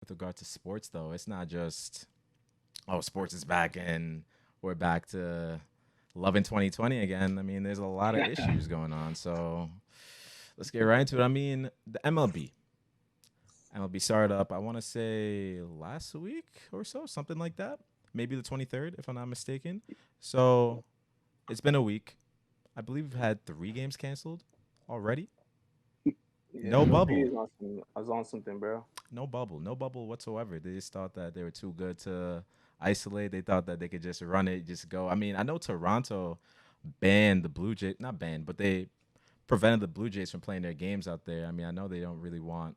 with regard to sports, though, it's not just oh, sports is back and we're back to loving 2020 again. I mean, there's a lot of issues going on. So let's get right into it. I mean, the MLB. MLB started up, I want to say last week or so, something like that. Maybe the 23rd, if I'm not mistaken. So it's been a week. I believe we've had three games canceled already. Yeah, No MLB bubble. is on some. I was on something, bro. No bubble. No bubble whatsoever. They just thought that they were too good to isolate. They thought that they could just run it, just go. I mean, I know Toronto banned the Blue Jays, not banned, but they prevented the Blue Jays from playing their games out there. I mean, I know they don't really want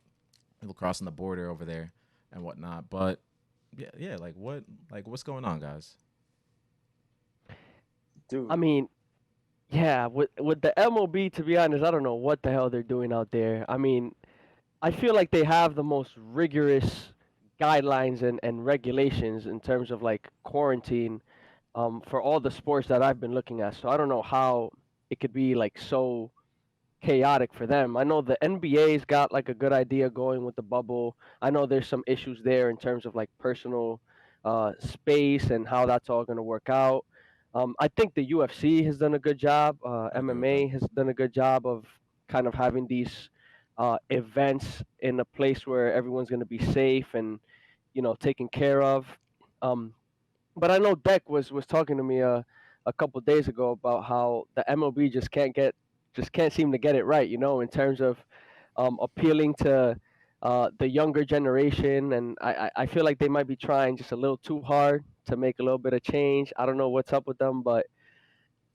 people crossing the border over there and whatnot, but yeah, yeah, like what's going on, guys? I Dude, mean, yeah, with the MLB, to be honest, I don't know what the hell they're doing out there. I mean, I feel like they have the most rigorous guidelines and regulations in terms of like quarantine for all the sports that I've been looking at. So I don't know how it could be like so chaotic for them. I know the NBA's got like a good idea going with the bubble. I know there's some issues there in terms of like personal space and how that's all going to work out. I think the UFC has done a good job. I agree with that. MMA has done a good job of kind of having these events in a place where everyone's going to be safe and taken care of. Um, but I know Deck was talking to me a couple days ago about how the MLB just can't seem to get it right, in terms of appealing to the younger generation, and I feel like they might be trying just a little too hard to make a little bit of change. I don't know what's up with them, but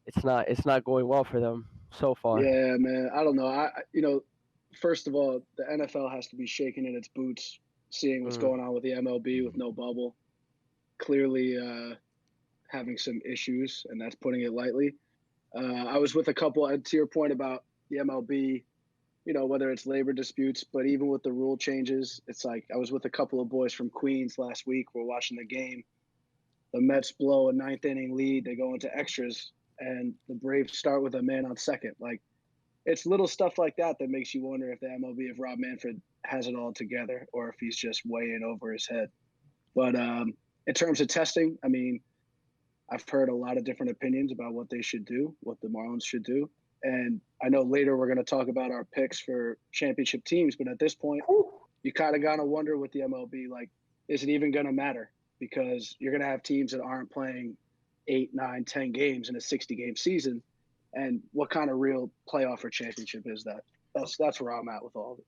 it's not going well for them so far. Yeah, man. I don't know. First of all, the NFL has to be shaking in its boots, seeing what's Mm. going on with the MLB with no bubble. Clearly, having some issues, and that's putting it lightly. I was with a couple. To your point about the MLB, whether it's labor disputes, but even with the rule changes, it's like I was with a couple of boys from Queens last week. We're watching the game. The Mets blow a ninth inning lead. They go into extras, and the Braves start with a man on second. Like it's little stuff like that that makes you wonder if the MLB, if Rob Manfred has it all together, or if he's just way in over his head. But in terms of testing, I mean, I've heard a lot of different opinions about what they should do, what the Marlins should do. And I know later we're going to talk about our picks for championship teams, but at this point, you kind of got to wonder with the MLB, like, is it even going to matter? Because you're going to have teams that aren't playing 8, 9, 10 games in a 60-game season. And what kind of real playoff or championship is that? That's where I'm at with all of it.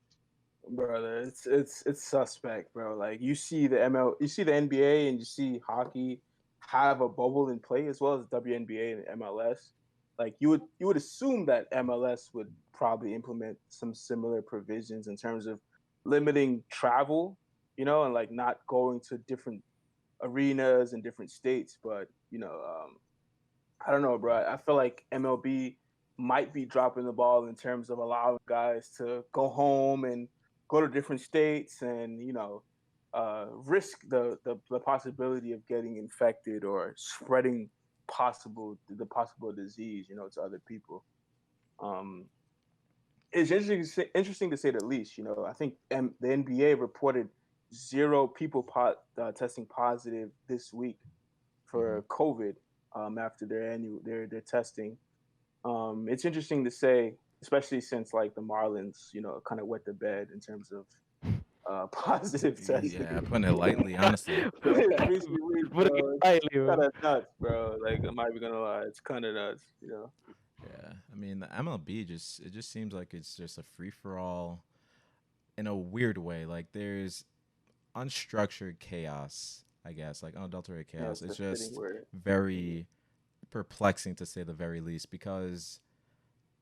brother, it's suspect, bro. Like you see the NBA, and you see hockey have a bubble in play as well as WNBA and MLS. Like you would assume that MLS would probably implement some similar provisions in terms of limiting travel, and like not going to different arenas in different states. But I don't know, bro. I feel like MLB might be dropping the ball in terms of allowing guys to go home and go to different states and risk the possibility of getting infected or spreading the possible disease, to other people. Um, it's interesting to say the least. I think the NBA reported zero people testing positive this week Hmm. for COVID after their testing. It's interesting to say, especially since like the Marlins, kind of wet the bed in terms of positive Yeah, testing. putting it lightly, honestly. In recent weeks, Put it bro, it's lightly, kind man. of nuts, bro. Like I'm not even gonna lie, it's kind of nuts. Yeah, I mean the MLB just seems like it's just a free for all in a weird way. Like there's unstructured chaos, I guess, like unadulterated Yeah, chaos. it's a It's fitting just word. Mhm. very perplexing to say the very least because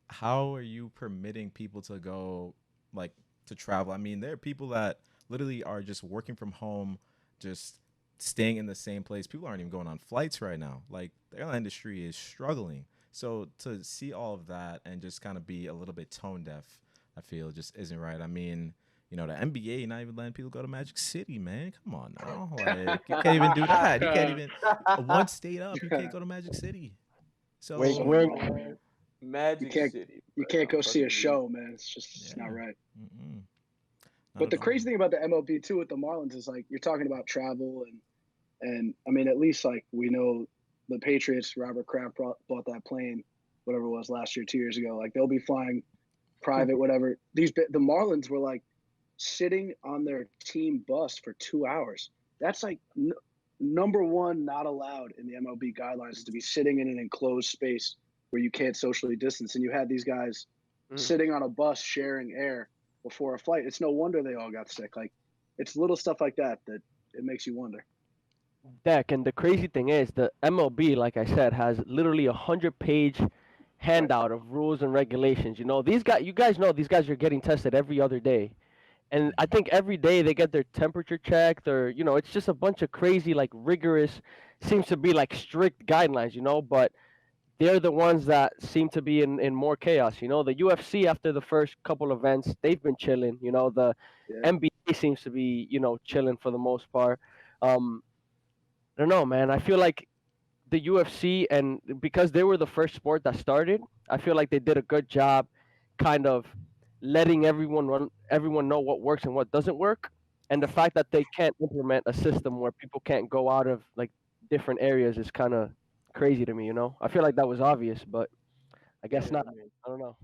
how are you permitting people to go like to travel? I mean, there are people that literally are just working from home, just staying in the same place. People aren't even going on flights right now. Like the airline industry is struggling. So to see all of that and just kind of be a little bit tone deaf, I feel just isn't right. I mean, the NBA not even letting people go to Magic City, man. Come on now. Like you can't even do that. You can't even one state up, you can't go to Magic City. Wink, So wink. Man, you Magic can't City, you bro. can't I'm go see a fucking weak. show, man. It's just not yeah. right. Mm-mm. I But don't the know. crazy thing about the MLB too with the Marlins is like you're talking about travel and I mean at least like we know the Patriots, Robert Kraft bought that plane, whatever it was last year, 2 years ago. Like they'll be flying private, whatever. The Marlins were like sitting on their team bus for 2 hours. That's like number one, not allowed in the MLB guidelines is to be sitting in an enclosed space where you can't socially distance. And you had these guys sitting on a bus sharing air before a flight. It's no wonder they all got sick. Like it's little stuff like that that it makes you wonder. Deck, and the crazy thing is, the MLB, like I said, has literally 100-page handout of rules and regulations. You know, you guys know these guys are getting tested every other day. And I think every day they get their temperature checked, or it's just a bunch of crazy, like rigorous, seems to be like strict guidelines, but they're the ones that seem to be in more chaos. The UFC after the first couple events, they've been chilling. The Yeah. NBA seems to be, chilling for the most part. I don't know, man. I feel like the UFC, and because they were the first sport that started, I feel like they did a good job kind of letting everyone know what works and what doesn't work. And the fact that they can't implement a system where people can't go out of like different areas is kind of crazy to me. I feel like that was obvious, but I guess Yeah, not. I mean, I don't know.